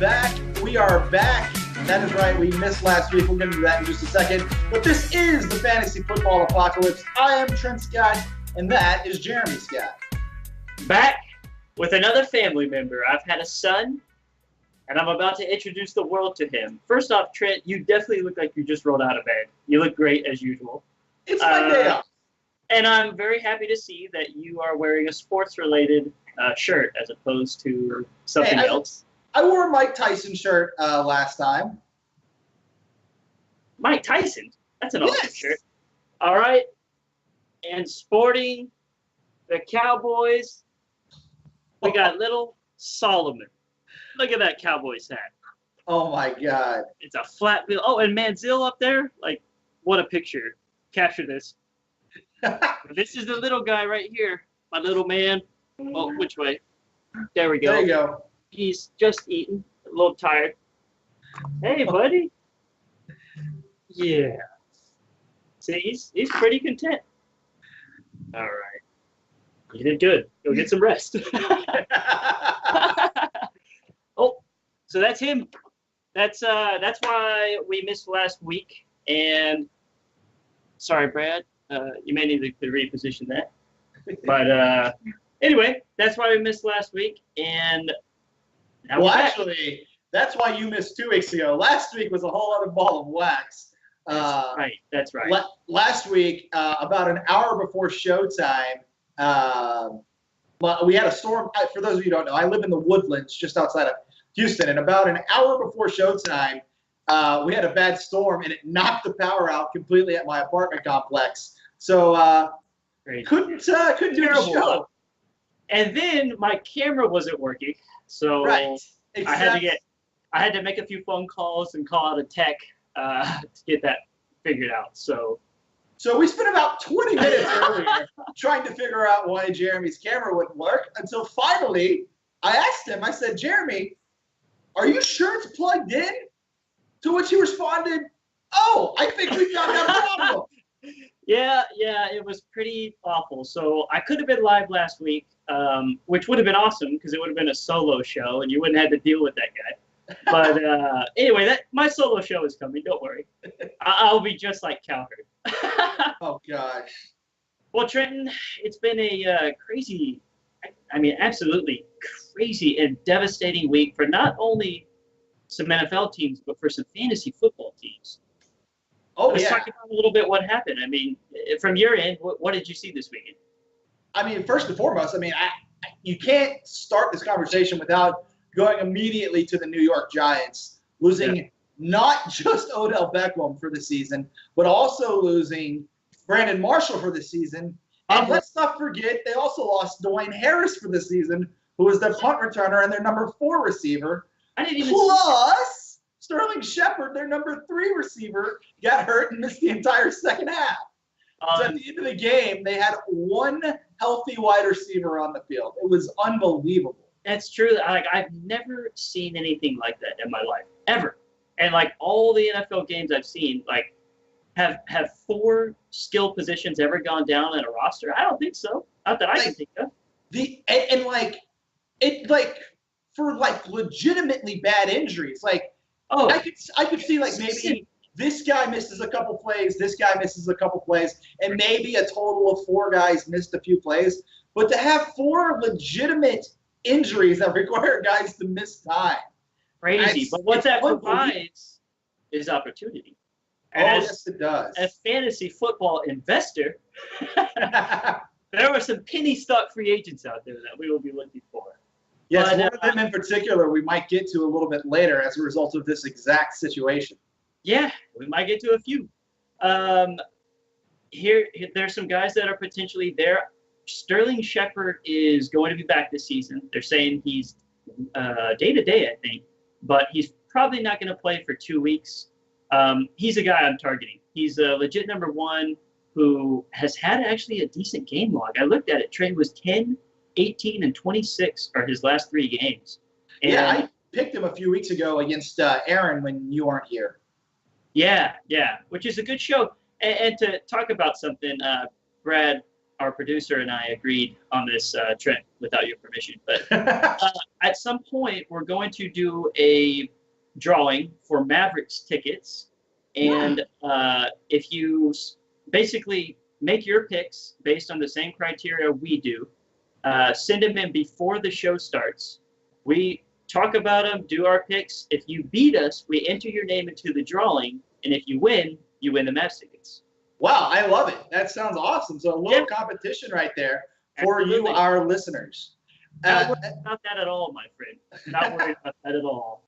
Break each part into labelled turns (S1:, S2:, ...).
S1: back. We are back. That is right. We missed last week. We'll get into that in just a second. But this is the Fantasy Football Apocalypse. I am Trent Scott, and that is Jeremy Scott.
S2: Back with another family member. I've had a son, and I'm about to introduce the world to him. First off, Trent, you definitely look like you just rolled out of bed. You look great as usual.
S1: It's my day off.
S2: And I'm very happy to see that you are wearing a sports-related shirt as opposed to something else.
S1: I wore a Mike Tyson shirt last time.
S2: Mike Tyson? That's an awesome shirt. All right. And sporting the Cowboys, we got little Solomon. Look at that Cowboys hat.
S1: Oh, my God.
S2: It's a flat bill. Oh, and Manziel up there? Like, what a picture. Capture this. This is the little guy right here. My little man. Oh, which way? There we go.
S1: There you go.
S2: He's just eating. A little tired. Hey, buddy. Yeah. See, he's pretty content. All right. You did good. Go get some rest. Oh, so that's him. That's why we missed last week. And sorry, Brad. You may need to reposition that. But anyway, that's why we missed last week. And now
S1: actually, that's why you missed 2 weeks ago. Last week was a whole other ball of wax.
S2: That's right.
S1: Last week, about an hour before showtime, we had a storm. For those of you who don't know, I live in the Woodlands just outside of Houston. And about an hour before showtime, we had a bad storm, and it knocked the power out completely at my apartment complex. So couldn't do the show.
S2: And then my camera wasn't working, so exactly. I had to make a few phone calls and call out a tech to get that figured out. So
S1: we spent about 20 minutes earlier trying to figure out why Jeremy's camera wouldn't work until finally I asked him. I said, "Jeremy, are you sure it's plugged in?" To which he responded, "Oh, I think we found that problem."
S2: Yeah, it was pretty awful. So I could have been live last week, which would have been awesome because it would have been a solo show and you wouldn't have to deal with that guy. But anyway, my solo show is coming. Don't worry. I'll be just like Cowherd.
S1: Oh, gosh.
S2: Well, Trenton, it's been a crazy, absolutely crazy and devastating week for not only some NFL teams, but for some fantasy football teams. Let's talk about a little bit what happened. From your end, what did you see this weekend?
S1: First and foremost, you can't start this conversation without going immediately to the New York Giants, losing not just Odell Beckham for the season, but also losing Brandon Marshall for the season. And let's not forget, they also lost Dwayne Harris for the season, who was their punt returner and their number 4 receiver. Plus, Sterling Shepard, their number 3 receiver, got hurt and missed the entire second half. So at the end of the game, they had one healthy wide receiver on the field. It was unbelievable.
S2: That's true. I've never seen anything like that in my life, ever. And all the NFL games I've seen, have 4 skill positions ever gone down in a roster? I don't think so. Not that I can think of. For legitimately bad injuries. I could see maybe this guy misses a couple plays, this guy misses a couple plays, and maybe a total of 4 guys missed a few plays. But to have 4 legitimate injuries that require guys to miss time. Crazy. But what that provides is opportunity. And
S1: yes, it does.
S2: As a fantasy football investor, there were some penny stock free agents out there that we will be looking for.
S1: Yes, one of them in particular we might get to a little bit later as a result of this exact situation.
S2: Yeah, we might get to a few. There's some guys that are potentially there. Sterling Shepard is going to be back this season. They're saying he's day-to-day, I think, but he's probably not going to play for 2 weeks. He's a guy I'm targeting. He's a legit number 1 who has had actually a decent game log. I looked at it. Trey was 10, 18, and 26 are his last 3 games. And
S1: I picked him a few weeks ago against Aaron when you weren't here.
S2: Yeah, which is a good show. And to talk about something, Brad, our producer and I agreed on this, Trent, without your permission. But at some point, we're going to do a drawing for Mavericks tickets. And if you basically make your picks based on the same criteria we do, send them in before the show starts. We talk about them, do our picks. If you beat us, we enter your name into the drawing. And if you win the Mavs tickets.
S1: Wow, I love it. That sounds awesome. So a little competition right there for you, our listeners.
S2: Not worried about that at all, my friend. Not worried about that at all.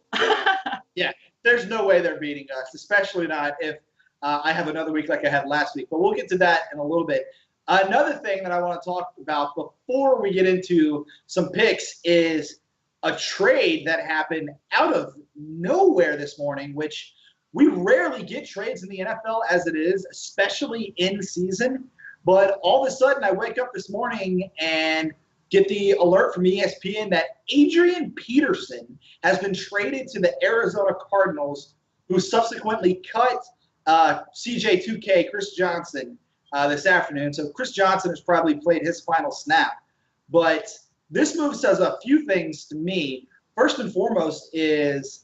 S1: Yeah, there's no way they're beating us, especially not if I have another week like I had last week. But we'll get to that in a little bit. Another thing that I want to talk about before we get into some picks is a trade that happened out of nowhere this morning, which we rarely get trades in the NFL as it is, especially in season. But all of a sudden, I wake up this morning and get the alert from ESPN that Adrian Peterson has been traded to the Arizona Cardinals, who subsequently cut CJ2K, Chris Johnson, this afternoon. So Chris Johnson has probably played his final snap. But this move says a few things to me. First and foremost is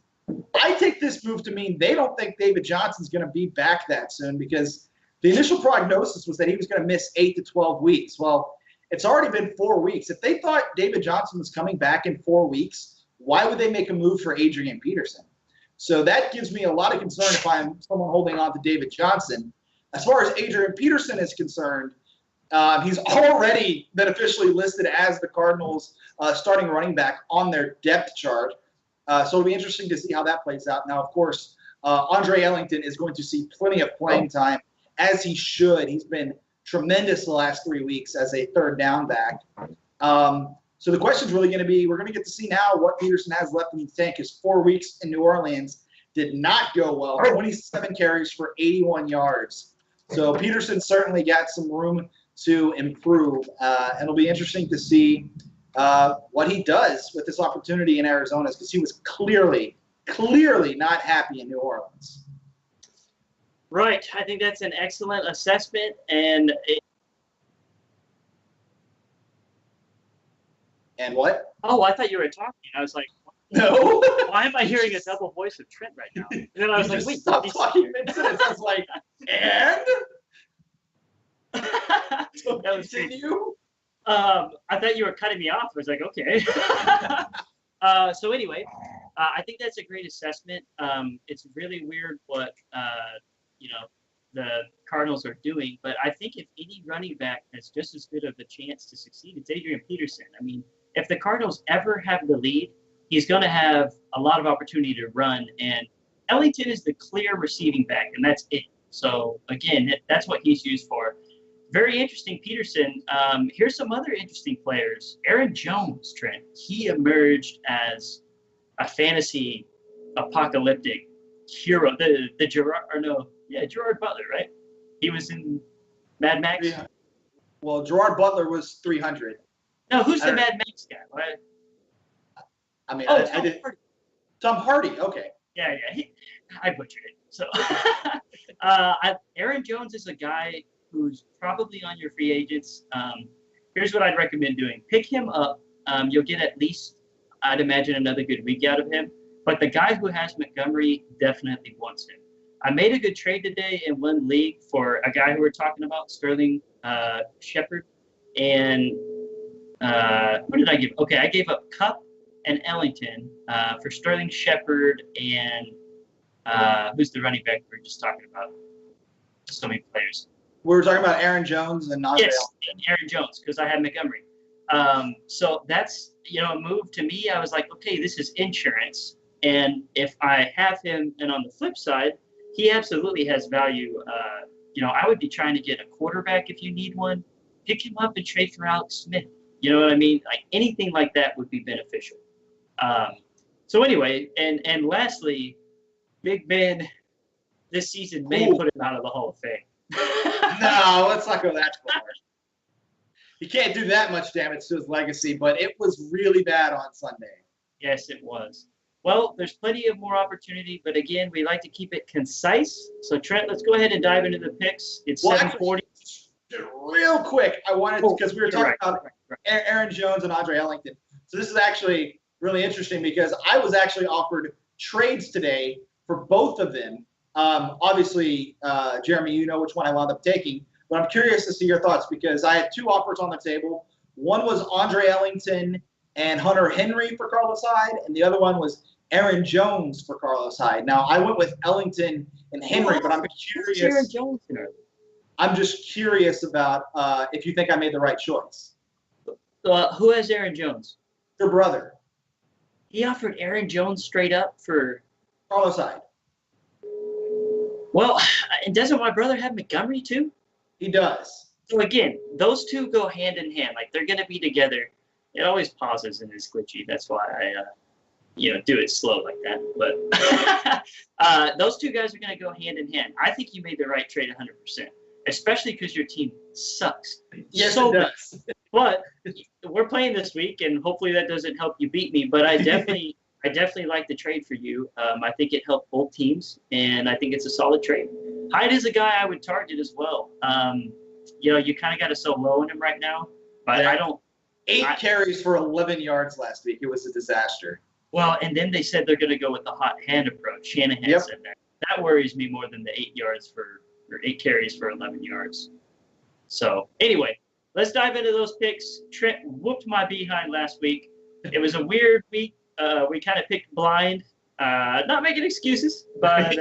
S1: I take this move to mean they don't think David Johnson's going to be back that soon, because the initial prognosis was that he was going to miss 8 to 12 weeks. Well, it's already been 4 weeks. If they thought David Johnson was coming back in 4 weeks, why would they make a move for Adrian Peterson? So that gives me a lot of concern if I'm someone holding on to David Johnson. As far as Adrian Peterson is concerned, he's already been officially listed as the Cardinals' starting running back on their depth chart. So it'll be interesting to see how that plays out. Now, of course, Andre Ellington is going to see plenty of playing time, as he should. He's been tremendous the last 3 weeks as a third down back. So the question is really going to be, we're going to get to see now what Peterson has left in the tank. His 4 weeks in New Orleans did not go well. 27 carries for 81 yards. So Peterson certainly got some room to improve. And it'll be interesting to see what he does with this opportunity in Arizona, because he was clearly not happy in New Orleans.
S2: Right. I think that's an excellent assessment. And
S1: what?
S2: Oh, I thought you were talking. I was like,
S1: no.
S2: Why am I hearing a double voice of Trent right now? And then I was like, wait,
S1: stop talking mid-sentence. I was like, and? So
S2: that was
S1: continue?
S2: I thought you were cutting me off. I was like, okay. So anyway, I think that's a great assessment. It's really weird what the Cardinals are doing, but I think if any running back has just as good of a chance to succeed, it's Adrian Peterson. I mean, if the Cardinals ever have the lead, he's going to have a lot of opportunity to run, and Ellington is the clear receiving back, and that's it. So again, that's what he's used for. Very interesting, Peterson. Here's some other interesting players. Aaron Jones, Trent. He emerged as a fantasy apocalyptic hero. Gerard Butler, right? He was in Mad Max.
S1: Yeah. Well, Gerard Butler was 300.
S2: No, who's the Mad Max guy? Right?
S1: I mean,
S2: Tom
S1: I did.
S2: Hardy.
S1: Tom Hardy. Okay.
S2: Yeah. I butchered it. So, Aaron Jones is a guy who's probably on your free agents. Here's what I'd recommend doing. Pick him up. You'll get at least, I'd imagine, another good week out of him. But the guy who has Montgomery definitely wants him. I made a good trade today in one league for a guy who we're talking about, Sterling Shepard. And who did I give? Okay, I gave up Kupp and Ellington for Sterling Shepard and who's the running back we were just talking about? So many players.
S1: We were talking about Aaron Jones and Andre Ellington.
S2: Aaron Jones, because I had Montgomery. So that's, a move to me. I was like, okay, this is insurance. And if I have him, and on the flip side, he absolutely has value. I would be trying to get a quarterback if you need one. Pick him up and trade for Alex Smith. You know what I mean? Like anything like that would be beneficial. So anyway, and lastly, Big Ben this season may put him out of the Hall of Fame.
S1: No, let's not go that far. He can't do that much damage to his legacy, but it was really bad on Sunday.
S2: Yes, it was. Well, there's plenty of more opportunity, but again, we like to keep it concise. So, Trent, let's go ahead and dive into the picks. It's 7:40.
S1: Real quick, I wanted to, because we were talking about
S2: right.
S1: Aaron Jones and Andre Ellington. So this is actually really interesting because I was actually offered trades today for both of them. Obviously, Jeremy, you know which one I wound up taking, but I'm curious to see your thoughts because I had two offers on the table. One was Andre Ellington and Hunter Henry for Carlos Hyde, and the other one was Aaron Jones for Carlos Hyde. Now, I went with Ellington and Henry, but I'm curious.
S2: Aaron Jones.
S1: I'm just curious about if you think I made the right choice.
S2: Who has Aaron Jones?
S1: Your brother.
S2: He offered Aaron Jones straight up for
S1: Carlos Hyde.
S2: Well, and doesn't my brother have Montgomery too?
S1: He does.
S2: So again, those two go hand in hand. Like they're going to be together. It always pauses and is glitchy. That's why I, do it slow like that. But those two guys are going to go hand in hand. I think you made the right trade 100%, especially because your team sucks.
S1: Yes,
S2: so
S1: it does.
S2: But we're playing this week, and hopefully that doesn't help you beat me. But I definitely like the trade for you. I think it helped both teams, and I think it's a solid trade. Hyde is a guy I would target as well. You kind of got to so low in him right now, but I don't.
S1: 8 carries for 11 yards last week. It was a disaster.
S2: Well, and then they said they're going to go with the hot hand approach. Shanahan said that. That worries me more than the 8 carries for 11 yards. So anyway, let's dive into those picks. Trent whooped my behind last week. It was a weird week. We kind of picked blind. Not making excuses, but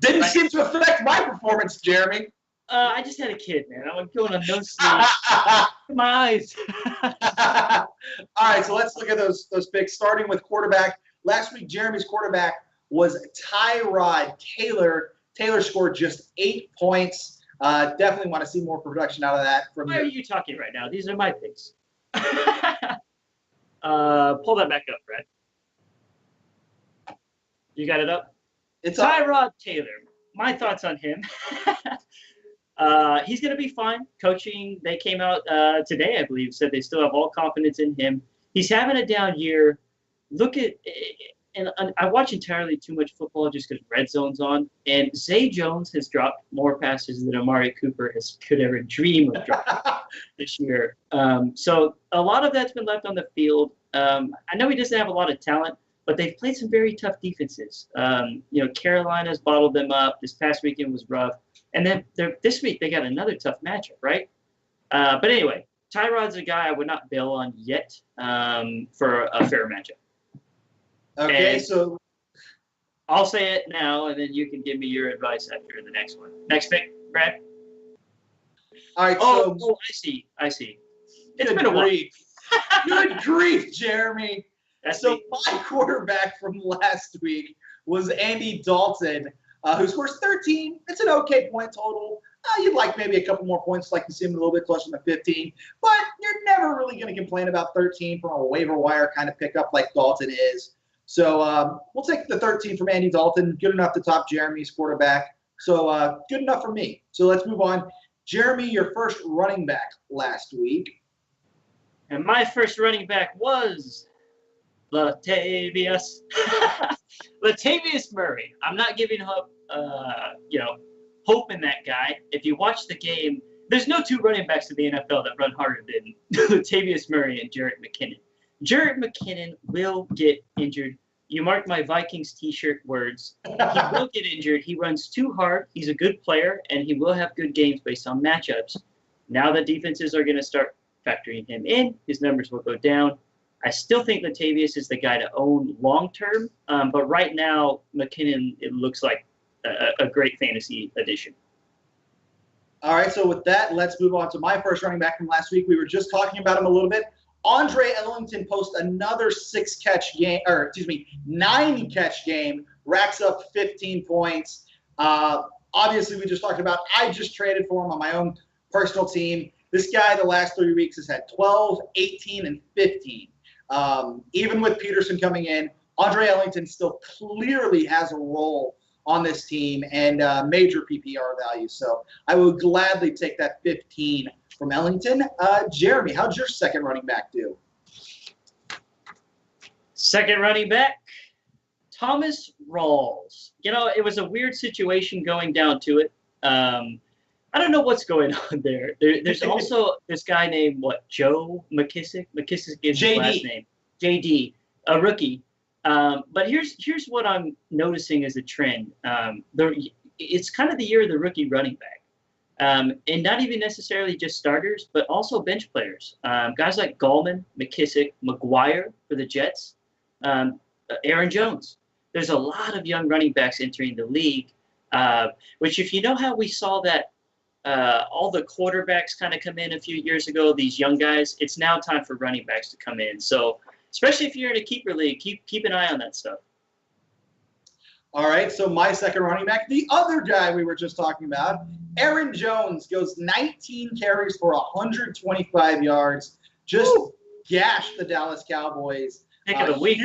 S1: didn't seem to affect my performance, Jeremy.
S2: I just had a kid, man. I'm going on no sleep. My eyes.
S1: All right, so let's look at those picks. Starting with quarterback. Last week, Jeremy's quarterback was Tyrod Taylor. Taylor scored just 8 points. Definitely want to see more production out of that.
S2: Why are you talking right now? These are my picks. Pull that back up, Brad. You got it up?
S1: It's
S2: Tyrod Taylor. My thoughts on him. He's going to be fine. Coaching, they came out today, I believe, said they still have all confidence in him. He's having a down year. And I watch entirely too much football just because Red Zone's on. And Zay Jones has dropped more passes than Amari Cooper could ever dream of dropping this year. So a lot of that's been left on the field. I know he doesn't have a lot of talent, but they've played some very tough defenses. Carolina's bottled them up. This past weekend was rough. And then this week they got another tough matchup, right? But anyway, Tyrod's a guy I would not bail on yet for a fair matchup.
S1: Okay,
S2: and
S1: so
S2: I'll say it now, and then you can give me your advice after the next one. Next pick, Brad.
S1: All right.
S2: Oh, I see. It's been a while.
S1: Good grief, Jeremy.
S2: So
S1: my quarterback from last week was Andy Dalton, who scores 13. It's an okay point total. You'd like maybe a couple more points, like to see him a little bit closer to 15. But you're never really going to complain about 13 from a waiver wire kind of pickup like Dalton is. So we'll take the 13 from Andy Dalton. Good enough to top Jeremy's quarterback. So good enough for me. So let's move on. Jeremy, your first running back last week.
S2: And my first running back was Latavius Murray. I'm not giving up, hope in that guy. If you watch the game, there's no two running backs in the NFL that run harder than Latavius Murray and Jarrett McKinnon. Jarrett McKinnon will get injured. You mark my Vikings t-shirt words. He will get injured. He runs too hard. He's a good player, and he will have good games based on matchups. Now the defenses are going to start factoring him in. His numbers will go down. I still think Latavius is the guy to own long-term, but right now, McKinnon, it looks like a great fantasy addition.
S1: All right, so with that, let's move on to my first running back from last week. We were just talking about him a little bit. Andre Ellington posts another 9-catch game, racks up 15 points. Obviously, we just talked about, I just traded for him on my own personal team. This guy, the last 3 weeks, has had 12, 18, and 15. Even with Peterson coming in, Andre Ellington still clearly has a role on this team and major PPR value. So I would gladly take that 15 from Ellington. Jeremy, how'd your second running back do?
S2: Second running back, Thomas Rawls. It was a weird situation going down to it. I don't know what's going on there. There's also this guy named Joe McKissick. McKissick is his last name. JD, a rookie. But here's what I'm noticing as a trend. It's kind of the year of the rookie running back. And not even necessarily just starters, but also bench players. Guys like Gallman, McKissick, McGuire for the Jets, Aaron Jones. There's a lot of young running backs entering the league, which if you know how we saw that all the quarterbacks kind of come in a few years ago, these young guys, it's now time for running backs to come in. So especially if you're in a keeper league, keep an eye on that stuff.
S1: All right, so my second running back, the other guy we were just talking about, Aaron Jones, goes 19 carries for 125 yards. Just gashed the Dallas Cowboys.
S2: Pick of the week.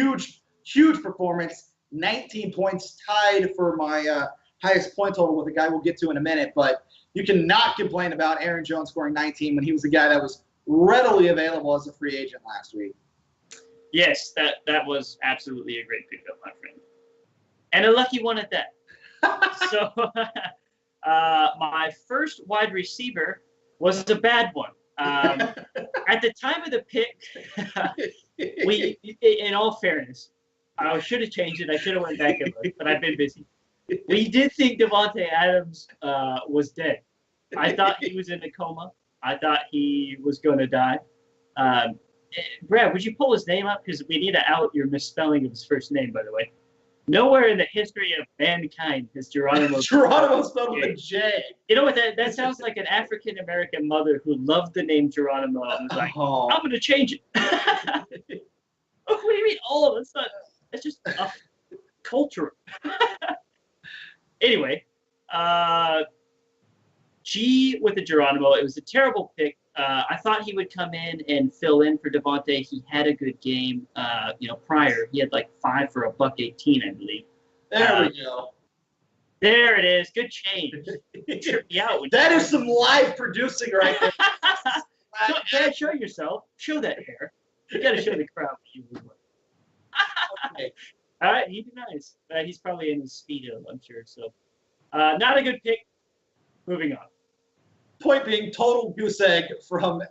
S1: Huge performance. 19 points, tied for my highest point total with a guy we'll get to in a minute. But you cannot complain about Aaron Jones scoring 19 when he was a guy that was readily available as a free agent last week.
S2: Yes, that was absolutely a great pickup, my friend. And a lucky one at that. So my first wide receiver was a bad one. At the time of the pick, in all fairness, I should have changed it. I should have went back and looked, but I've been busy. We did think Davante Adams was dead. I thought he was in a coma. I thought he was going to die. Brad, would you pull his name up? Because we need to out your misspelling of his first name, by the way. Nowhere in the history of mankind has Geronimo
S1: spelled with a J.
S2: You know what? That sounds like an African-American mother who loved the name Geronimo and was like, I'm going to change it. What do you mean all of it? That's just cultural. Anyway, G with the Geronimo. It was a terrible pick. I thought he would come in and fill in for Davante. He had a good game, prior. He had like 5 for $118, I believe.
S1: There we go.
S2: There it is. Good change.
S1: That is some live producing right there.
S2: Dad, show yourself. Show that hair. You got to show the crowd what you look like. Okay. All right, he did nice. He's probably in his Speedo, I'm sure. So, not a good pick. Moving on.
S1: Point being, total goose egg from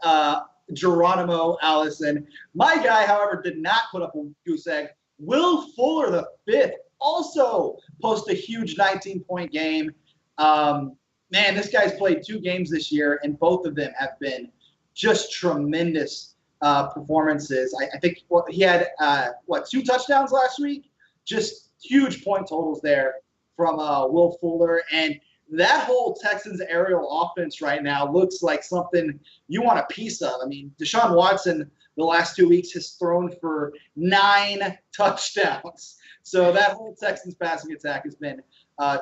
S1: Geronimo Allison. My guy, however, did not put up a goose egg. Will Fuller, the fifth, also posted a huge 19-point game. Man, this guy's played 2 games this year, and both of them have been just tremendous performances. I think he had, 2 touchdowns last week? Just huge point totals there from Will Fuller. And that whole Texans aerial offense right now looks like something you want a piece of. I mean, Deshaun Watson the last 2 weeks has thrown for 9 touchdowns. So that whole Texans passing attack has been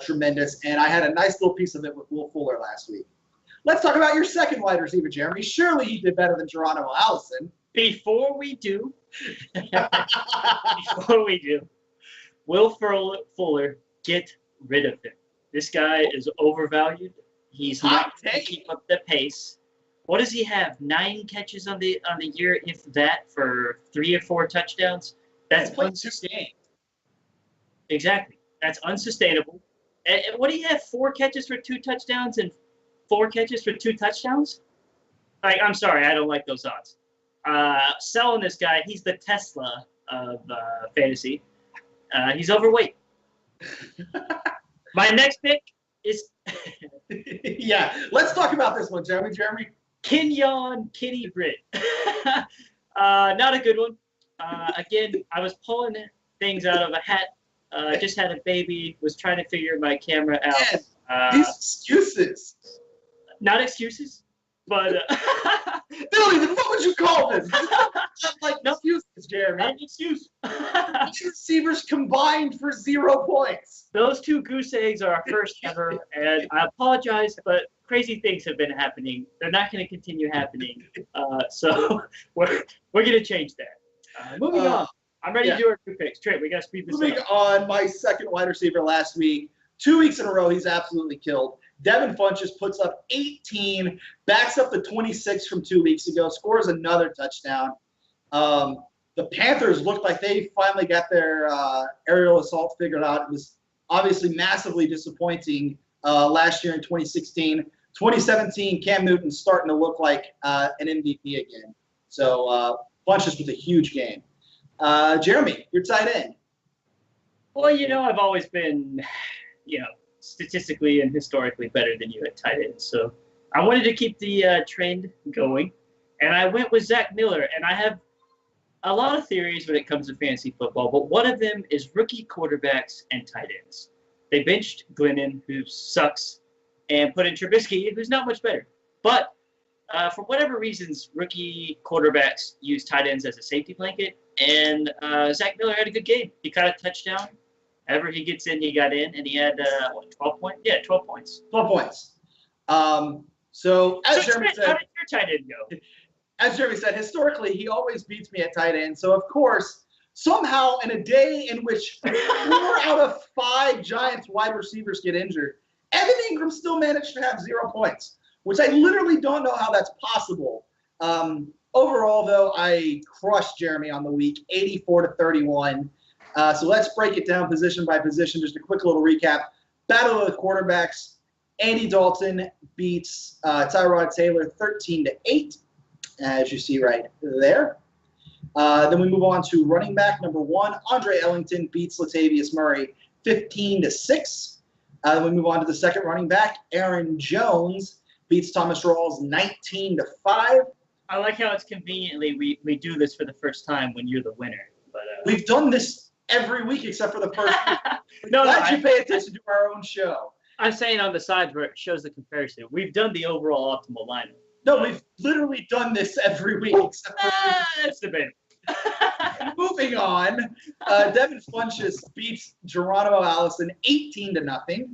S1: tremendous. And I had a nice little piece of it with Will Fuller last week. Let's talk about your second wide receiver, Jeremy. Surely he did better than Geronimo Allison.
S2: Before we do, Will Fuller, get rid of him. This guy is overvalued. He's not going to keep up the pace. What does he have? 9 catches on the year, if that, for 3 or 4 touchdowns? That's unsustainable. Exactly. That's unsustainable. And what do you have? 4 catches for 2 touchdowns and 4 catches for 2 touchdowns? I'm sorry, I don't like those odds. Selling this guy, he's the Tesla of fantasy. He's overweight. My next pick is
S1: yeah, let's talk about this one, Jeremy.
S2: Kenyon Kitty Britt. Not a good one. Again, I was pulling things out of a hat. Just had a baby, was trying to figure my camera out.
S1: These excuses.
S2: Not excuses, but
S1: what would you call this? Like excuses, Jeremy.
S2: Not an excuse.
S1: 2 receivers combined for 0 points.
S2: Those 2 goose eggs are our first ever, and I apologize, but crazy things have been happening. They're not going to continue happening, so we're going to change that. Moving on. I'm ready to do our 2 picks. Trent, we got to speed this up.
S1: Moving on, my second wide receiver last week. 2 weeks in a row, he's absolutely killed. Devin Funchess puts up 18, backs up the 26 from 2 weeks ago, scores another touchdown. The Panthers looked like they finally got their aerial assault figured out. It was obviously massively disappointing last year in 2016. 2017 Cam Newton's starting to look like an MVP again. So Funchess with a huge game. Jeremy, your tight end.
S2: Well, I've always been, statistically and historically better than you at tight end. So I wanted to keep the trend going, and I went with Zach Miller. And I have a lot of theories when it comes to fantasy football, but one of them is rookie quarterbacks and tight ends. They benched Glennon, who sucks, and put in Trubisky, who's not much better. But for whatever reasons, rookie quarterbacks use tight ends as a safety blanket, and Zach Miller had a good game. He caught a touchdown. Ever he gets in, he got in, and he had 12 points? Yeah, 12 points.
S1: 12 points. So as Jeremy said,
S2: how did your tight end go?
S1: As Jeremy said, historically, he always beats me at tight end. So, of course, somehow in a day in which 4 out of 5 Giants wide receivers get injured, Evan Ingram still managed to have 0 points, which I literally don't know how that's possible. Overall, though, I crushed Jeremy on the week, 84-31. So let's break it down position by position. Just a quick little recap. Battle of the quarterbacks. Andy Dalton beats Tyrod Taylor 13-8, as you see right there. Then we move on to running back number 1. Andre Ellington beats Latavius Murray 15-6. Then we move on to the second running back. Aaron Jones beats Thomas Rawls 19-5.
S2: I like how it's conveniently we do this for the first time when you're the winner. But
S1: we've done this every week except for the first week. Glad you pay attention to our own show.
S2: I'm saying on the sides where it shows the comparison. We've done the overall optimal lineup.
S1: No, we've literally done this every week. Except for
S2: that's debatable.
S1: Moving on, Devin Funchess beats Geronimo Allison 18-0.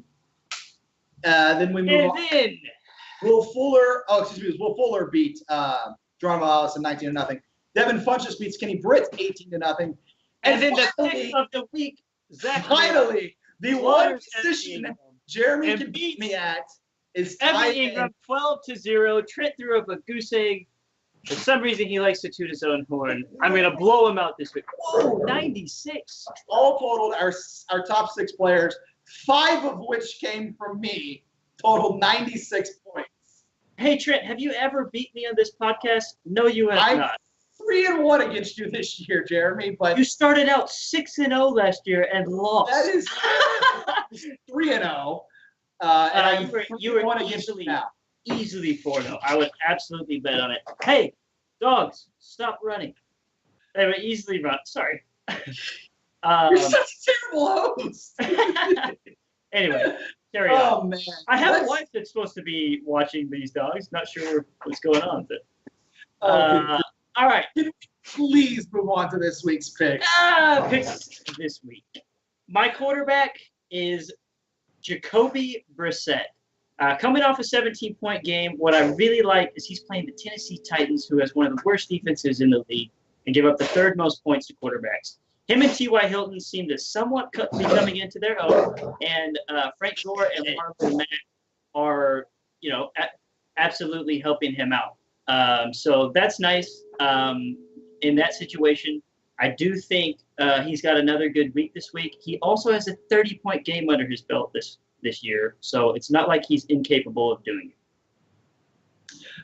S1: Then we move on. Will Fuller beat Geronimo Allison 19-0. Devin Funchess beats Kenny Britt 18-0.
S2: And then the pick of the week, Zach.
S1: Finally, the one position Jeremy can beat me at is
S2: Evan Ingram 12-0. Trent threw up a goose egg. For some reason, he likes to toot his own horn. I'm going to blow him out this week. Whoa, 96.
S1: All totaled, our top 6 players, 5 of which came from me, totaled 96 points.
S2: Hey, Trent, have you ever beat me on this podcast? No, you have not.
S1: 3-1 against you this year, Jeremy. But
S2: you started out 6-0 last year and lost.
S1: That is 3-0. And
S2: you were easily 4-0. I would absolutely bet on it. Hey, dogs, stop running. They were easily run. Sorry.
S1: You're such a terrible host.
S2: Anyway, carry on.
S1: Oh, man.
S2: I have a wife that's supposed to be watching these dogs. Not sure what's going on, but. All right.
S1: Can we please move on to this week's pick?
S2: Picks this week. My quarterback is Jacoby Brissett. Coming off a 17-point game, what I really like is he's playing the Tennessee Titans, who has one of the worst defenses in the league, and give up the 3rd most points to quarterbacks. Him and T.Y. Hilton seem to somewhat be coming into their own, and Frank Gore and Marvin Mack are, absolutely helping him out. So that's nice. In that situation, I do think he's got another good week this week. He also has a 30-point game under his belt this year, so it's not like he's incapable of doing it.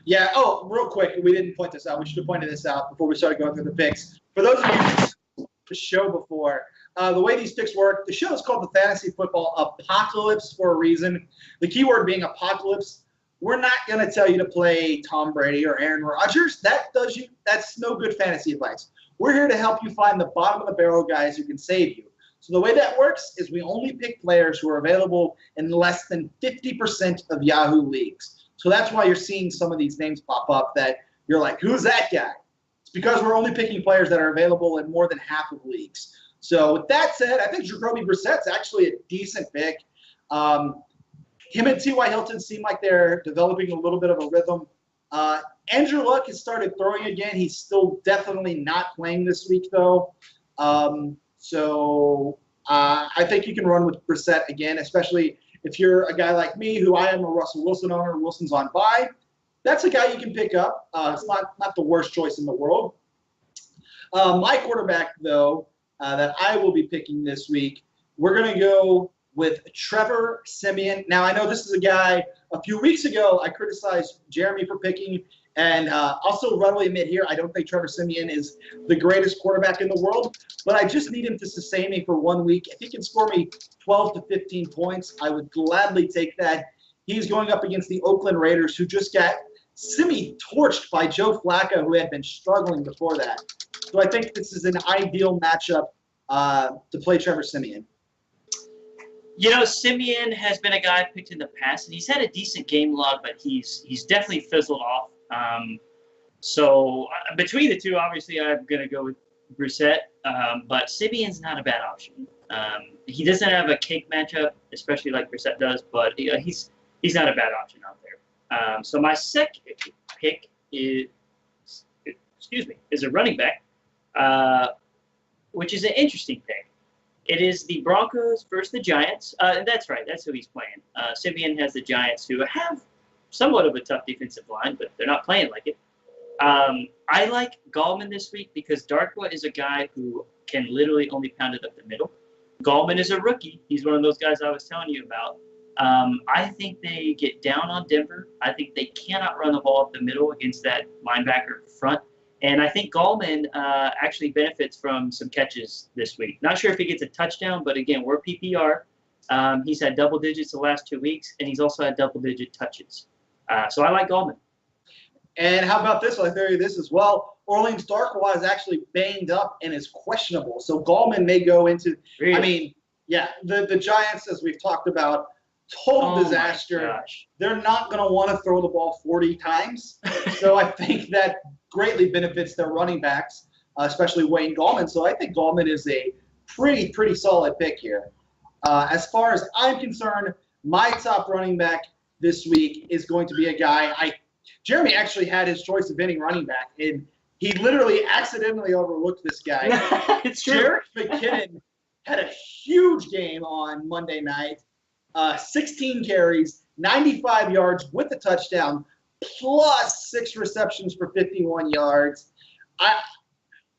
S1: Yeah. Oh, real quick, we didn't point this out. We should have pointed this out before we started going through the picks. For those of you who listened to the show before, the way these picks work, the show is called the Fantasy Football Apocalypse for a reason. The keyword being apocalypse. We're not going to tell you to play Tom Brady or Aaron Rodgers. That's no good fantasy advice. We're here to help you find the bottom of the barrel guys who can save you. So the way that works is we only pick players who are available in less than 50% of Yahoo leagues. So that's why you're seeing some of these names pop up that you're like, who's that guy? It's because we're only picking players that are available in more than half of leagues. So with that said, I think Jacoby Brissett's actually a decent pick. Him and T.Y. Hilton seem like they're developing a little bit of a rhythm. Andrew Luck has started throwing again. He's still definitely not playing this week, though. So I think you can run with Brissett again, especially if you're a guy like me, who I am a Russell Wilson owner. Wilson's on bye. That's a guy you can pick up. It's not the worst choice in the world. My quarterback, though, that I will be picking this week, we're going to go with Trevor Siemian. Now, I know this is a guy, a few weeks ago, I criticized Jeremy for picking, and also readily admit here, I don't think Trevor Siemian is the greatest quarterback in the world, but I just need him to sustain me for 1 week. If he can score me 12 to 15 points, I would gladly take that. He's going up against the Oakland Raiders, who just got semi-torched by Joe Flacco, who had been struggling before that. So I think this is an ideal matchup to play Trevor Siemian.
S2: You know, Siemian has been a guy I've picked in the past, and he's had a decent game log, but he's definitely fizzled off. So between the two, obviously, I'm going to go with Brissett, but Siemian's not a bad option. He doesn't have a cake matchup, especially like Brissett does, but he's not a bad option out there. So my second pick is a running back, which is an interesting pick. It is the Broncos versus the Giants. That's right. That's who he's playing. Siemian has the Giants, who have somewhat of a tough defensive line, but they're not playing like it. I like Gallman this week because Darkwa is a guy who can literally only pound it up the middle. Gallman is a rookie. He's one of those guys I was telling you about. I think they get down on Denver. I think they cannot run the ball up the middle against that linebacker front. And I think Gallman actually benefits from some catches this week. Not sure if he gets a touchdown, but again, we're PPR. He's had double digits the last 2 weeks, and he's also had double-digit touches. So I like Gallman.
S1: And how about this? I'll tell you this as well. Orleans Darkwa is actually banged up and is questionable. So Gallman may go into
S2: Really?
S1: I mean, yeah, the Giants, as we've talked about, total disaster. They're not going to want to throw the ball 40 times. So I think that greatly benefits their running backs, especially Wayne Gallman. So I think Gallman is a pretty solid pick here. As far as I'm concerned, my top running back this week is going to be a guy. Jeremy actually had his choice of any running back, and he literally accidentally overlooked this guy.
S2: It's true.
S1: Jerick McKinnon had a huge game on Monday night. 16 carries, 95 yards with a touchdown, plus 6 receptions for 51 yards.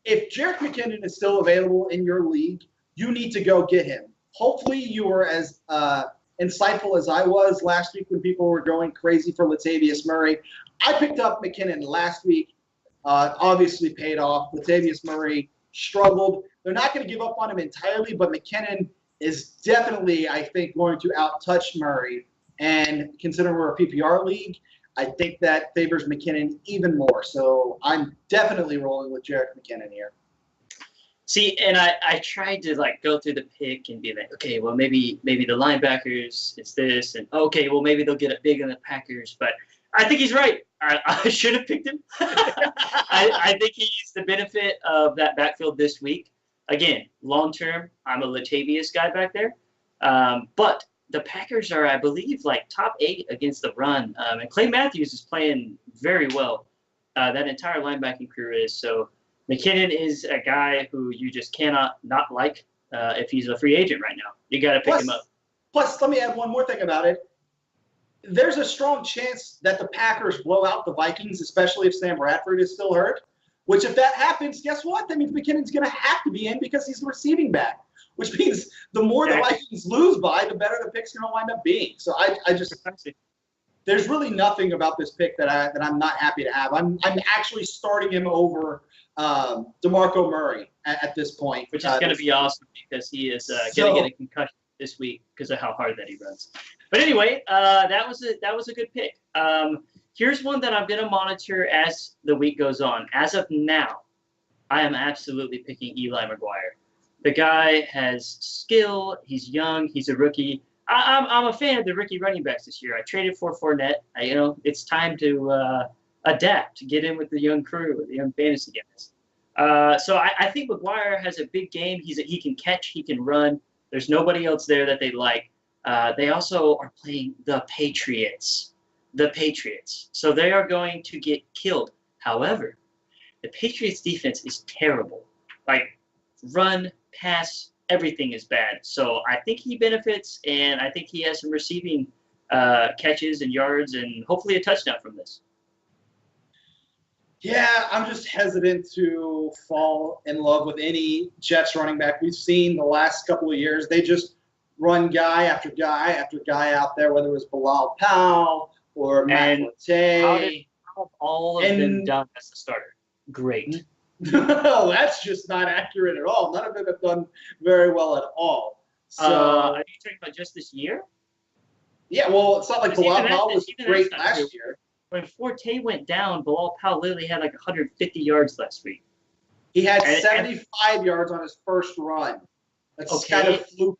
S1: If Jerick McKinnon is still available in your league, you need to go get him. Hopefully you were as insightful as I was last week when people were going crazy for Latavius Murray. I picked up McKinnon last week. Obviously paid off. Latavius Murray struggled. They're not going to give up on him entirely, but McKinnon is definitely, I think, going to out-touch Murray. And considering we're a PPR league, I think that favors McKinnon even more. So I'm definitely rolling with Jerick McKinnon here.
S2: See, and I tried to go through the pick and be like, okay, well maybe the linebackers it's this, and okay, well maybe they'll get it big on the Packers, but I think he's right. I should have picked him. I think he's the benefit of that backfield this week. Again, long term, I'm a Latavius guy back there, but the Packers are, I believe, top 8 against the run, and Clay Matthews is playing very well. That entire linebacking crew is so. McKinnon is a guy who you just cannot not like if he's a free agent right now. You got to pick him up.
S1: Plus, let me add one more thing about it. There's a strong chance that the Packers blow out the Vikings, especially if Sam Bradford is still hurt, which if that happens, guess what? That means McKinnon's going to have to be in because he's the receiving back, which means the more the Vikings lose by, the better the pick's going to wind up being. So I just – there's really nothing about this pick that I'm not happy to have. I'm actually starting him over DeMarco Murray at this point.
S2: Which is going to be awesome because he is going to get a concussion this week because of how hard that he runs. But anyway, that was a good pick. Here's one that I'm going to monitor as the week goes on. As of now, I am absolutely picking Eli McGuire. The guy has skill. He's young. He's a rookie. I'm a fan of the rookie running backs this year. I traded for Fournette. It's time to adapt, to get in with the young crew, the young fantasy guys. So I think McGuire has a big game. He can catch. He can run. There's nobody else there that they like. They also are playing the Patriots. So they are going to get killed. However, the Patriots defense is terrible. Run, pass, everything is bad. So I think he benefits, and I think he has some receiving catches and yards and hopefully a touchdown from this.
S1: Yeah, I'm just hesitant to fall in love with any Jets running back. We've seen the last couple of years, they just run guy after guy after guy out there, whether it was Bilal Powell or Matt Forte.
S2: How have all of them done as a starter? Great.
S1: No, that's just not accurate at all. None of them have done very well at all. So,
S2: are you talking about just this year?
S1: Yeah, well, it's not like Bilal Powell was great last year.
S2: When Forte went down, Bilal Powell literally had like 150 yards last week.
S1: He had 75 yards on his first run. That's kind of fluke.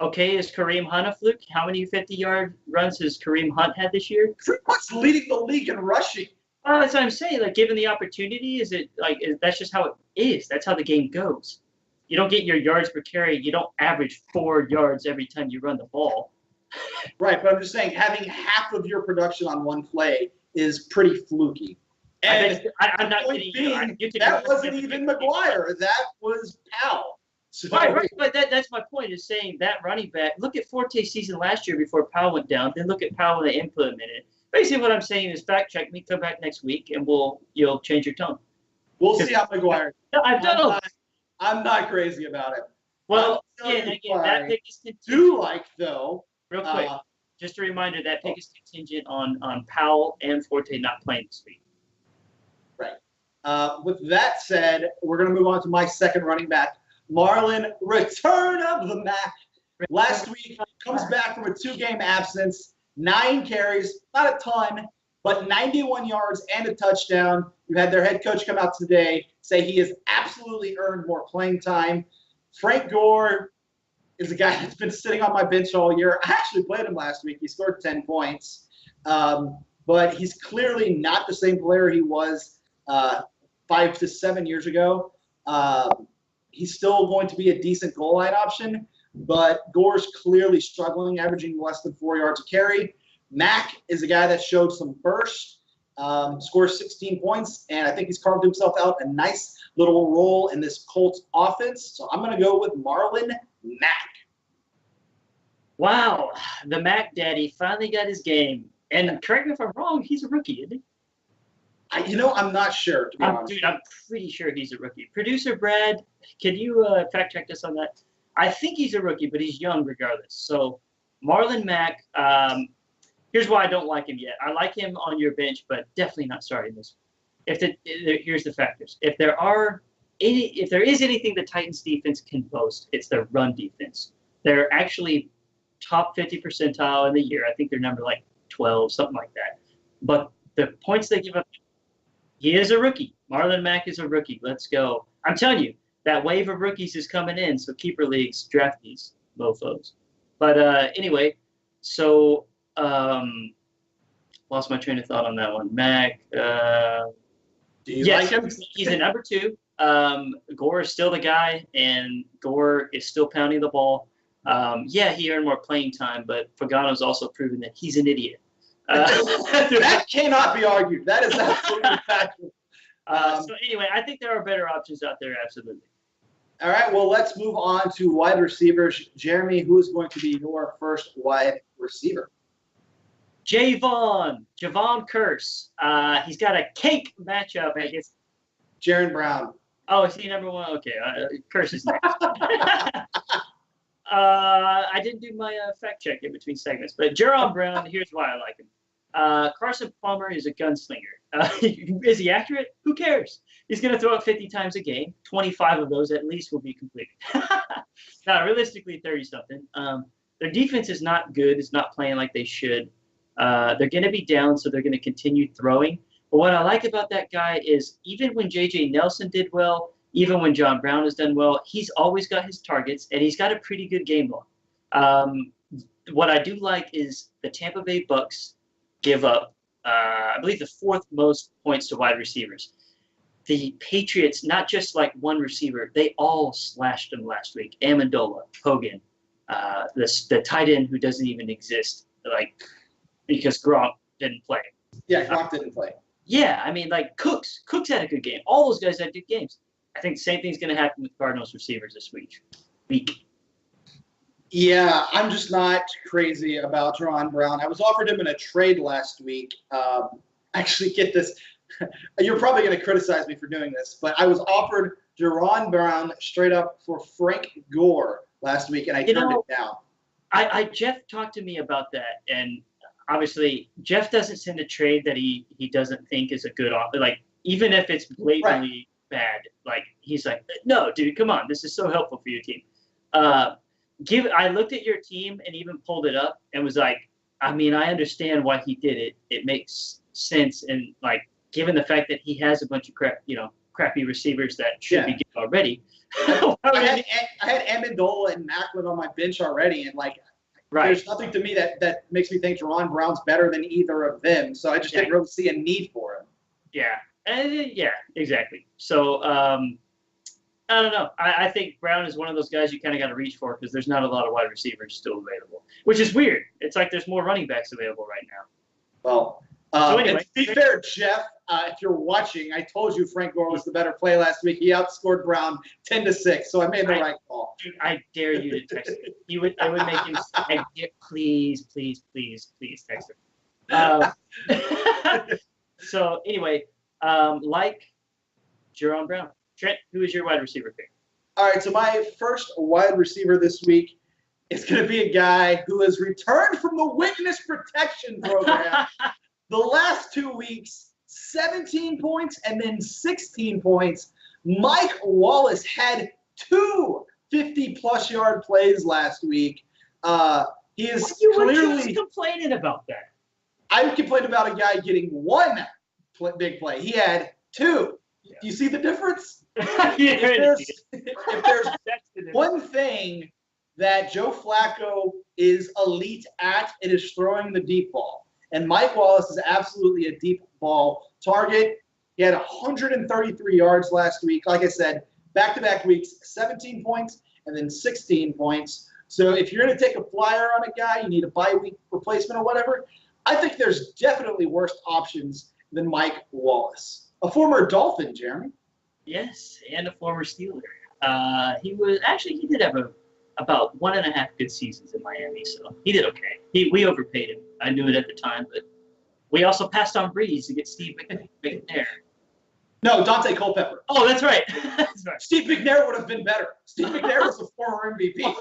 S2: Okay, is Kareem Hunt a fluke? How many 50-yard runs has Kareem Hunt had this year?
S1: Kareem Hunt's leading the league in rushing.
S2: That's what I'm saying. Like, given the opportunity, that's just how it is. That's how the game goes. You don't get your yards per carry. You don't average 4 yards every time you run the ball.
S1: Right, but I'm just saying having half of your production on one play is pretty fluky. And
S2: I'm not kidding you.
S1: That wasn't even McGuire. That was Powell. So,
S2: right. But that's my point, is saying that running back, look at Forte's season last year before Powell went down, then look at Powell when they implemented it. Basically what I'm saying is fact check me, come back next week, and you'll change your tone.
S1: We'll see how McGuire.
S2: I'm
S1: not crazy about it.
S2: Well, again, that pick is contingent.
S1: Do like, though.
S2: Real quick, just a reminder, that pick is contingent on Powell and Forte not playing this week.
S1: Right. With that said, we're going to move on to my second running back, Marlon, return of the Mac. Last week, comes back from a 2-game absence, 9 carries, not a ton, but 91 yards and a touchdown. We've had their head coach come out today, say he has absolutely earned more playing time. Frank Gore is a guy that's been sitting on my bench all year. I actually played him last week. He scored 10 points. But he's clearly not the same player he was 5 to 7 years ago. He's still going to be a decent goal line option, but Gore's clearly struggling, averaging less than 4 yards a carry. Mack is a guy that showed some burst, scores 16 points, and I think he's carved himself out a nice little role in this Colts offense. So I'm going to go with Marlon Mack.
S2: Wow, the Mac Daddy finally got his game. And correct me if I'm wrong, he's a rookie, isn't he?
S1: I'm not sure, to be honest.
S2: Dude, I'm pretty sure he's a rookie. Producer Brad, can you fact check us on that? I think he's a rookie, but he's young regardless. So Marlon Mack, here's why I don't like him yet. I like him on your bench, but definitely not starting this. Here's the factors. If there is anything the Titans defense can boast, it's their run defense. They're actually top 50 percentile in the year. I think they're number like 12, something like that. But the points they give up, he is a rookie. Marlon Mack is a rookie. Let's go. I'm telling you, that wave of rookies is coming in, so keeper leagues, draft these mofos. But anyway, so lost my train of thought on that one. Mack,
S1: like him?
S2: He's a number 2. Gore is still the guy, and Gore is still pounding the ball. He earned more playing time, but Pagano's also proven that he's an idiot.
S1: That cannot be argued. That is absolutely factual.
S2: So anyway, I think there are better options out there, absolutely.
S1: All right, well, let's move on to wide receivers. Jeremy, who is going to be your first wide receiver?
S2: Javon Curse. He's got a cake matchup against
S1: Jaron Brown.
S2: Oh, is he number 1? Okay, Curse is next. I didn't do my fact check in between segments, but Jaron Brown, here's why I like him. Carson Palmer is a gunslinger. Is he accurate? Who cares? He's going to throw it 50 times a game. 25 of those at least will be completed. Now, realistically, 30-something. Their defense is not good. It's not playing like they should. They're going to be down, so they're going to continue throwing. But what I like about that guy is even when J.J. Nelson did well, even when John Brown has done well, he's always got his targets, and he's got a pretty good game log. What I do like is the Tampa Bay Bucks give up, I believe, the 4th most points to wide receivers. The Patriots, not just like one receiver, they all slashed them last week. Amendola, Hogan, the tight end who doesn't even exist, because Gronk didn't play.
S1: Yeah, Gronk didn't play.
S2: Yeah, I mean, Cooks had a good game. All those guys had good games. I think the same thing's going to happen with Cardinals receivers this week.
S1: Yeah, I'm just not crazy about Jaron Brown. I was offered him in a trade last week. Actually, get this. You're probably going to criticize me for doing this, but I was offered Jaron Brown straight up for Frank Gore last week, and I turned it down.
S2: Jeff talked to me about that, and obviously Jeff doesn't send a trade that he doesn't think is a good offer. Like, even if it's blatantly bad, like, he's like, no, dude, come on, this is so helpful for your team. I looked at your team and even pulled it up and was like, I mean, I understand why he did it. It makes sense, and like, given the fact that he has a bunch of crappy receivers that should be good already.
S1: I had Amendola and Macklin on my bench already, and like, there's nothing to me that makes me think Jaron Brown's better than either of them. So I just didn't really see a need for him.
S2: Yeah, exactly. So I don't know. I think Brown is one of those guys you kind of got to reach for because there's not a lot of wide receivers still available, which is weird. It's like there's more running backs available right now.
S1: Well, so anyway, to be fair, Jeff, if you're watching, I told you Frank Gore was the better play last week. He outscored Brown 10-6, so I made the right call.
S2: Dude, I dare you to text him. I would make him say, please text him. So anyway, like Jerome Brown. Trent, who is your wide receiver pick?
S1: All right, so my first wide receiver this week is going to be a guy who has returned from the witness protection program. The last 2 weeks, 17 points and then 16 points. Mike Wallace had 2 50-plus yard plays last week. He is clearly
S2: just complaining about that.
S1: I complained about a guy getting 1 big play. He had 2. Yeah. Do you see the difference? If there's one thing that Joe Flacco is elite at, it is throwing the deep ball. And Mike Wallace is absolutely a deep ball target. He had 133 yards last week. Like I said, back-to-back weeks, 17 points and then 16 points. So if you're going to take a flyer on a guy, you need a bye-week replacement or whatever, I think there's definitely worse options than Mike Wallace. A former Dolphin, Jeremy.
S2: Yes, and a former Steeler. He did have about 1.5 good seasons in Miami, so he did okay. We overpaid him. I knew it at the time, but we also passed on Breeze to get Steve McNair.
S1: No, Dante Culpepper.
S2: Oh, that's right. That's right.
S1: Steve McNair would have been better. Steve McNair was a former MVP.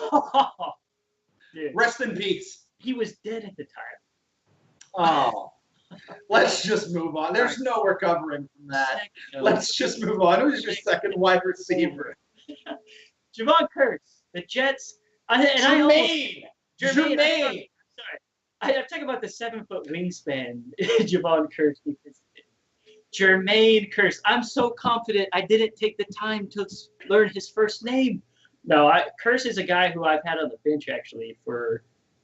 S1: Rest in peace.
S2: He was dead at the time.
S1: Oh. Let's just move on. There's no recovering from that. Let's just move on. Who's your second wide receiver?
S2: Javon Curse. The Jets.
S1: Jermaine.
S2: Sorry. I'm talking about the 7-foot wingspan, Javon Curse. Jermaine Curse. I'm so confident I didn't take the time to learn his first name. No, Curse is a guy who I've had on the bench actually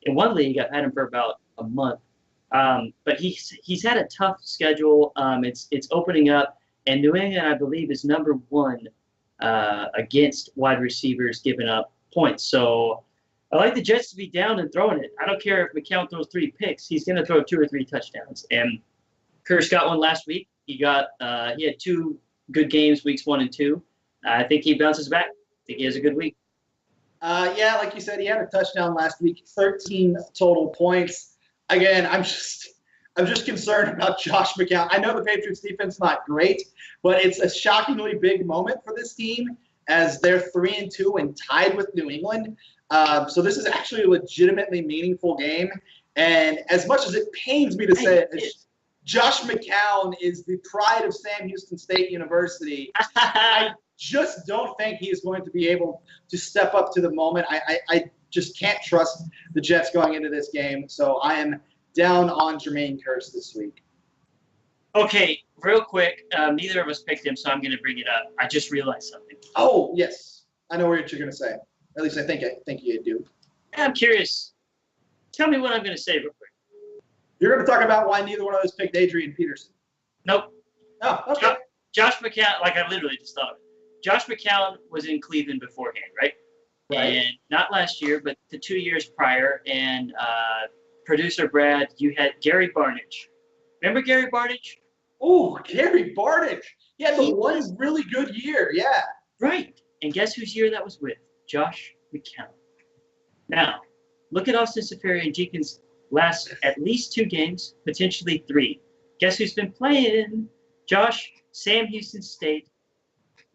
S2: in one league. I've had him for about a month. But he's had a tough schedule. It's opening up, and New England, I believe, is number 1 against wide receivers giving up points. So I like the Jets to be down and throwing it. I don't care if McCown throws 3 picks; he's going to throw 2 or 3 touchdowns. And Curse got one last week. He had 2 good games, weeks 1 and 2. I think he bounces back. I think he has a good week.
S1: Yeah, like you said, he had a touchdown last week, 13 total points. Again, I'm just concerned about Josh McCown. I know the Patriots defense not great, but it's a shockingly big moment for this team as they're 3-2 and tied with New England. So this is actually a legitimately meaningful game. And as much as it pains me to say it, Josh McCown is the pride of Sam Houston State University. I just don't think he is going to be able to step up to the moment. I just can't trust the Jets going into this game. So I am down on Jermaine Curse this week.
S2: Okay, real quick. Neither of us picked him, so I'm going to bring it up. I just realized something.
S1: Oh, yes. I know what you're going to say. At least I think you do.
S2: I'm curious. Tell me what I'm going to say real quick.
S1: You're going to talk about why neither one of us picked Adrian Peterson.
S2: Nope.
S1: Oh, okay.
S2: Josh McCown, like I literally just thought of it. Josh McCown was in Cleveland beforehand, right? And not last year, but the 2 years prior. And producer Brad, you had Gary Barnidge. Remember Gary Barnidge?
S1: Oh, Gary Barnidge. He had the one really good year, yeah.
S2: Right. And guess whose year that was with? Josh McCown. Now, look at Austin Seferian-Jenkins' last at least 2 games, potentially 3. Guess who's been playing? Josh, Sam Houston State,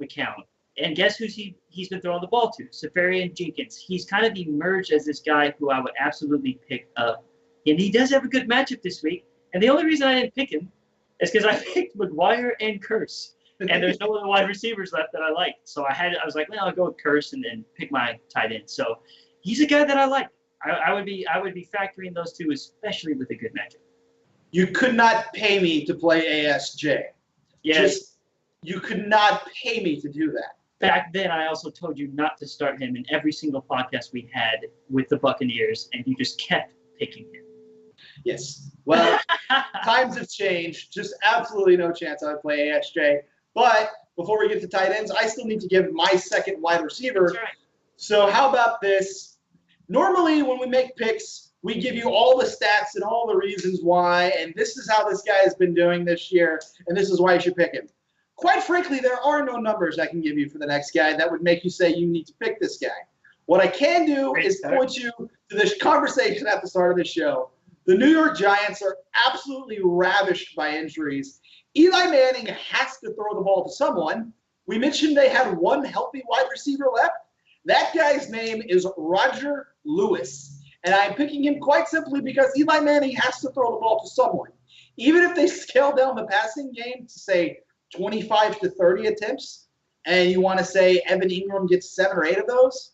S2: McCown. And guess who's he's been throwing the ball to? Safarian Jenkins. He's kind of emerged as this guy who I would absolutely pick up. And he does have a good matchup this week. And the only reason I didn't pick him is because I picked McGuire and Curse. And there's no other wide receivers left that I like. So I was like, well, I'll go with Curse and then pick my tight end. So he's a guy that I like. I would be factoring those two, especially with a good matchup.
S1: You could not pay me to play ASJ.
S2: Yes.
S1: You could not pay me to do that.
S2: Back then, I also told you not to start him in every single podcast we had with the Buccaneers, and you just kept picking him.
S1: Yes. Well, times have changed. Just absolutely no chance I would play ASJ. But before we get to tight ends, I still need to give my second wide receiver.
S2: That's right.
S1: So how about this? Normally, when we make picks, we give you all the stats and all the reasons why, and this is how this guy has been doing this year, and this is why you should pick him. Quite frankly, there are no numbers I can give you for the next guy that would make you say you need to pick this guy. What I can do is point you to this conversation at the start of the show. The New York Giants are absolutely ravished by injuries. Eli Manning has to throw the ball to someone. We mentioned they had one healthy wide receiver left. That guy's name is Roger Lewis. And I'm picking him quite simply because Eli Manning has to throw the ball to someone. Even if they scale down the passing game to, say, 25 to 30 attempts, and you want to say Evan Ingram gets 7 or 8 of those,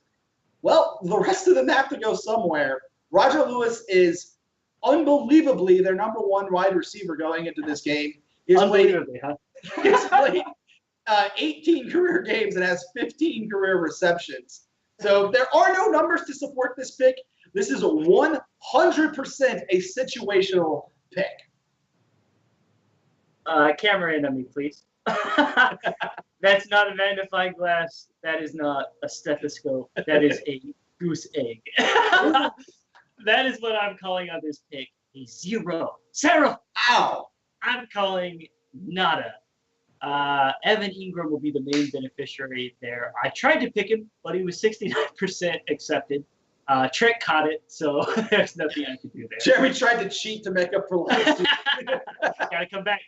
S1: well, the rest of them have to go somewhere. Roger Lewis is unbelievably their number one wide receiver going into this game. He's played 18 career games and has 15 career receptions. So there are no numbers to support this pick. This is 100% a situational pick.
S2: Camera in on me, please. That's not a magnifying glass. That is not a stethoscope. That is a goose egg. That is what I'm calling on this pick. A 0. Sarah!
S1: Ow!
S2: I'm calling nada. Evan Ingram will be the main beneficiary there. I tried to pick him, but he was 69% accepted. Trent caught it, so there's nothing I could do there.
S1: Jeremy tried to cheat to make up for last week.
S2: Gotta come back.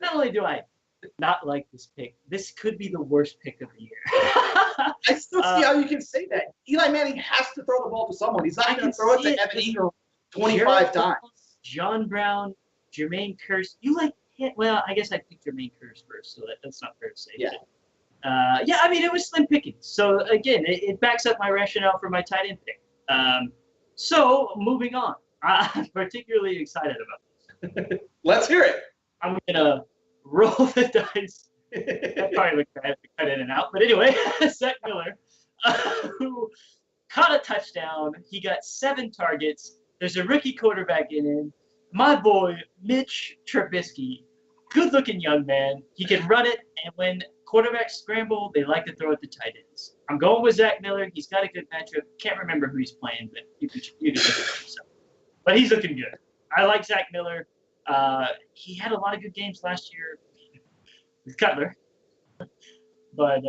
S2: Not only do I not like this pick, this could be the worst pick of the year.
S1: I still see how you can say that. Eli Manning has to throw the ball to someone. He's not going to throw it to Evan Ingram 25 times.
S2: John Brown, Jermaine Kearse. You like him? Well, I guess I picked Jermaine Kearse first, so that's not fair to say.
S1: Yeah.
S2: I mean, it was slim pickings. So, again, it backs up my rationale for my tight end pick. So, moving on. I'm particularly excited about this.
S1: Let's hear it.
S2: I'm going to roll the dice. That probably looked bad to cut in and out. But anyway, Zach Miller, who caught a touchdown. He got 7 targets. There's a rookie quarterback in him. My boy, Mitch Trubisky, good-looking young man. He can run it, and when quarterbacks scramble, they like to throw it to tight ends. I'm going with Zach Miller. He's got a good matchup. Can't remember who he's playing, but you can look at himself. But he's looking good. I like Zach Miller. He had a lot of good games last year with Cutler. But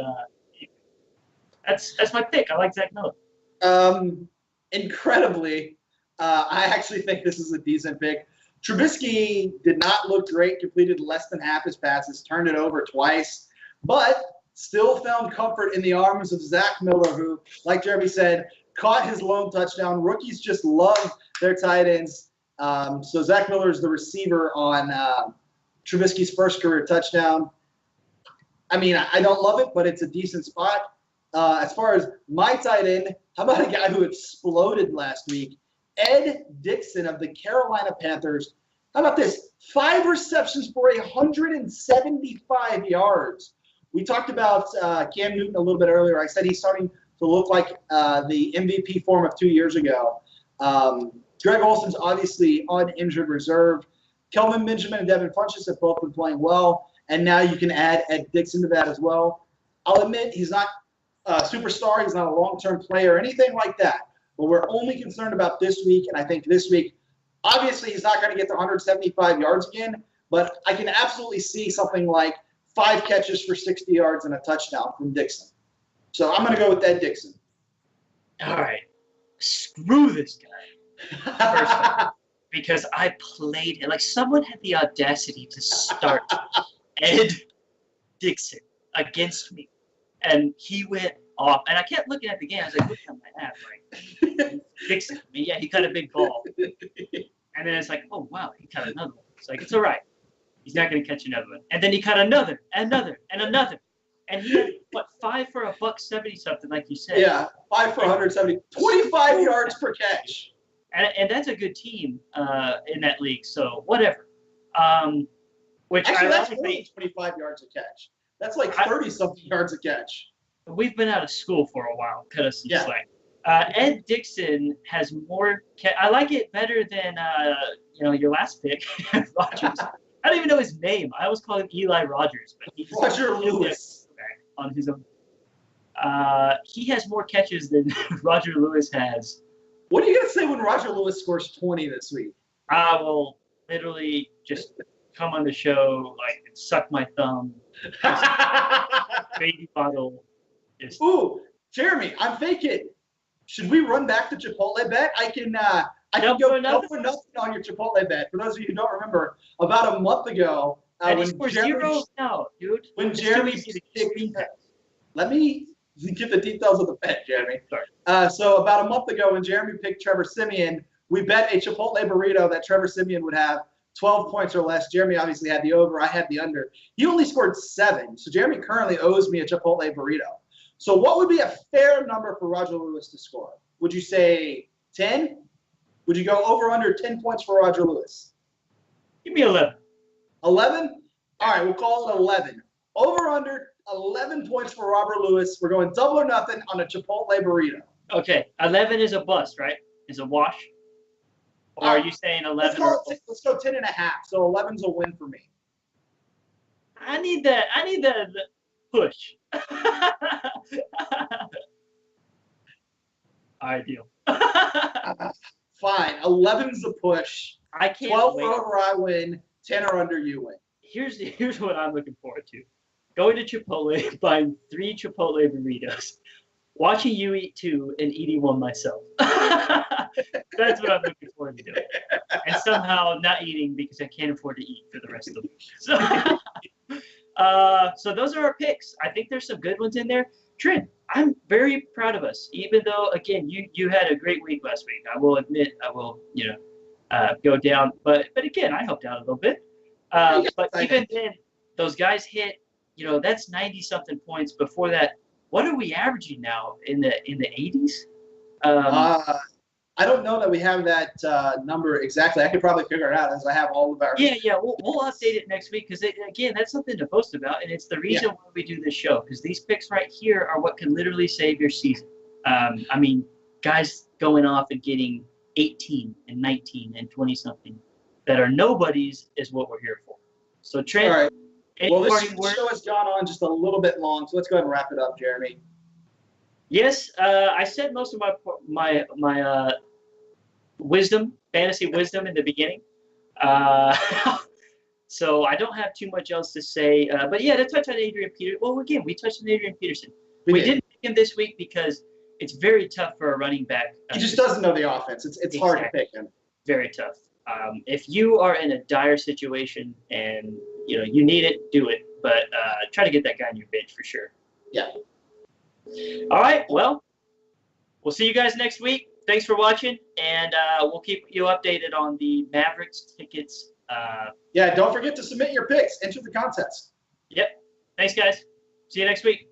S2: that's my pick. I like Zach Miller.
S1: Incredibly, I actually think this is a decent pick. Trubisky did not look great, completed less than half his passes, turned it over twice, but still found comfort in the arms of Zach Miller, who, like Jeremy said, caught his lone touchdown. Rookies just love their tight ends. So Zach Miller is the receiver on Trubisky's first career touchdown. I mean, I don't love it, but it's a decent spot. As far as my tight end, how about a guy who exploded last week? Ed Dixon of the Carolina Panthers. How about this? 5 receptions for 175 yards. We talked about Cam Newton a little bit earlier. I said he's starting to look like the MVP form of 2 years ago. Greg Olson's obviously on injured reserve. Kelvin Benjamin and Devin Funchess have both been playing well, and now you can add Ed Dixon to that as well. I'll admit he's not a superstar. He's not a long-term player or anything like that. But we're only concerned about this week, and I think this week, obviously he's not going to get to 175 yards again, but I can absolutely see something like 5 catches for 60 yards and a touchdown from Dixon. So I'm going to go with Ed Dixon.
S2: All right. Screw this guy. First, because I played him. Like, someone had the audacity to start Ed Dixon against me. And he went off. And I kept looking at the game. I was like, looking at my app, like, Dixon. I mean, yeah, he caught a big ball. And then it's like, oh, wow, he caught another one. It's like, it's all right. He's not going to catch another one. And then he caught another, and another. And he had, 5 for $170 something, like you said.
S1: Yeah, 5 for 170. 25 yards per catch.
S2: And that's a good team in that league, so whatever. Which
S1: Actually, that's
S2: ironically,
S1: only 25 yards a catch. That's like 30-something yards a catch.
S2: we've been out of school for a while. Cut us some
S1: Yeah.
S2: slack. Ed Dixon has more. I like it better than your last pick, Rogers. I don't even know his name. I always call him Eli Rogers, but he's
S1: Roger Lewis.
S2: on his own. He has more catches than Roger Lewis has.
S1: What are you going to say when Roger Lewis scores 20 this week?
S2: I will literally just come on the show, like, and suck my thumb, baby bottle. Just,
S1: Ooh, Jeremy, I'm thinking. Should we run back the Chipotle bet? I can
S2: Double
S1: go
S2: or nothing?
S1: for nothing on your Chipotle bet. For those of you who don't remember, about a month ago,
S2: and he scores zero now, dude.
S1: when
S2: It's
S1: Jeremy
S2: too easy to
S1: picked,
S2: screen pass.
S1: let me give the details of the bet, Jeremy.
S2: Sorry.
S1: So about a month ago, when Jeremy picked Trevor Siemian, we bet a Chipotle burrito that Trevor Siemian would have 12 points or less. Jeremy obviously had the over. I had the under. He only scored 7. So Jeremy currently owes me a Chipotle burrito. So what would be a fair number for Roger Lewis to score? Would you say 10? Would you go over under 10 points for Roger Lewis?
S2: Give me 11.
S1: 11? All right, we'll call it 11. Over under 11 points for Robert Lewis. We're going double or nothing on a Chipotle burrito.
S2: Okay, 11 is a bust, right? Is a wash? Or are you saying 11?
S1: Let's go 10 and a half. So 11's a win for me.
S2: I need that push. All right, deal.
S1: Fine. 11's a push.
S2: I can't
S1: 12
S2: wait.
S1: or over, I win. 10 or under, you win.
S2: Here's what I'm looking forward to. Going to Chipotle, buying 3 Chipotle burritos, watching you eat 2 and eating 1 myself. That's what I'm looking forward to doing. And somehow not eating because I can't afford to eat for the rest of the week. So those are our picks. I think there's some good ones in there. Trent, I'm very proud of us. Even though, again, you had a great week last week. I will admit, I will, go down. But again, I helped out a little bit. But even then, those guys hit, that's 90-something points. Before that, what are we averaging now in the 80s?
S1: I don't know that we have that number exactly. I could probably figure it out as I have all of our.
S2: Yeah. We'll update it next week because, again, that's something to boast about, and it's the reason why we do this show, because these picks right here are what can literally save your season. I mean, guys going off and getting 18 and 19 and 20-something that are nobodies is what we're here for. So, Trent,
S1: all right. Well, this
S2: parting words?
S1: show has gone on just a little bit long, so let's go ahead and wrap it up, Jeremy.
S2: Yes, I said most of my fantasy wisdom in the beginning. So I don't have too much else to say. But yeah, to touch on Adrian Peterson. Well, again, we touched on Adrian Peterson. We didn't pick him this week because it's very tough for a running back.
S1: He just doesn't know the offense. It's hard to pick him.
S2: Very tough. If you are in a dire situation and you need it, do it. But try to get that guy on your bench for sure.
S1: Yeah.
S2: All right. Well, we'll see you guys next week. Thanks for watching, and we'll keep you updated on the Mavericks tickets.
S1: Yeah, don't forget to submit your picks. Enter the contest.
S2: Yep. Thanks, guys. See you next week.